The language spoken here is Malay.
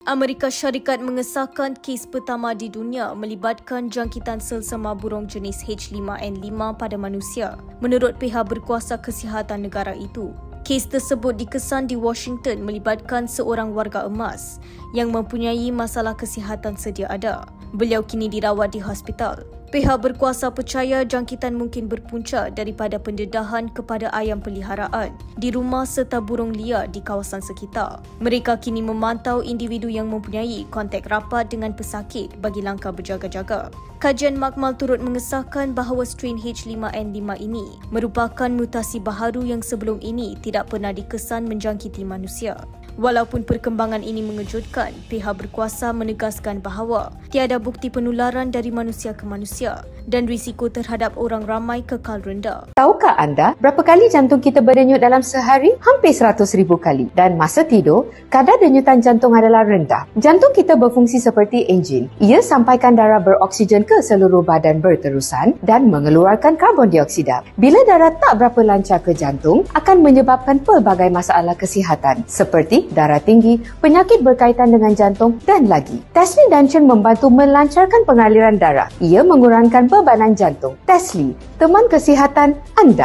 Amerika Syarikat mengesahkan kes pertama di dunia melibatkan jangkitan selsema burung jenis H5N5 pada manusia, menurut pihak berkuasa kesihatan negara itu. Kes tersebut dikesan di Washington melibatkan seorang warga emas yang mempunyai masalah kesihatan sedia ada. Beliau kini dirawat di hospital. Pihak berkuasa percaya jangkitan mungkin berpunca daripada pendedahan kepada ayam peliharaan di rumah serta burung liar di kawasan sekitar. Mereka kini memantau individu yang mempunyai kontak rapat dengan pesakit bagi langkah berjaga-jaga. Kajian makmal turut mengesahkan bahawa strain H5N5 ini merupakan mutasi baharu yang sebelum ini tidak pernah dikesan menjangkiti manusia. Walaupun perkembangan ini mengejutkan, pihak berkuasa menegaskan bahawa tiada bukti penularan dari manusia ke manusia dan risiko terhadap orang ramai kekal rendah. Tahukah anda berapa kali jantung kita berdenyut dalam sehari? Hampir 100,000 kali. Dan masa tidur, kadar denyutan jantung adalah rendah. Jantung kita berfungsi seperti enjin. Ia sampaikan darah beroksigen ke seluruh badan berterusan dan mengeluarkan karbon dioksida. Bila darah tak berapa lancar ke jantung, akan menyebabkan pelbagai masalah kesihatan seperti darah tinggi, penyakit berkaitan dengan jantung dan lagi. Tesli Dungeon membantu melancarkan pengaliran darah. Ia mengurangkan bebanan jantung. Tesli, teman kesihatan anda.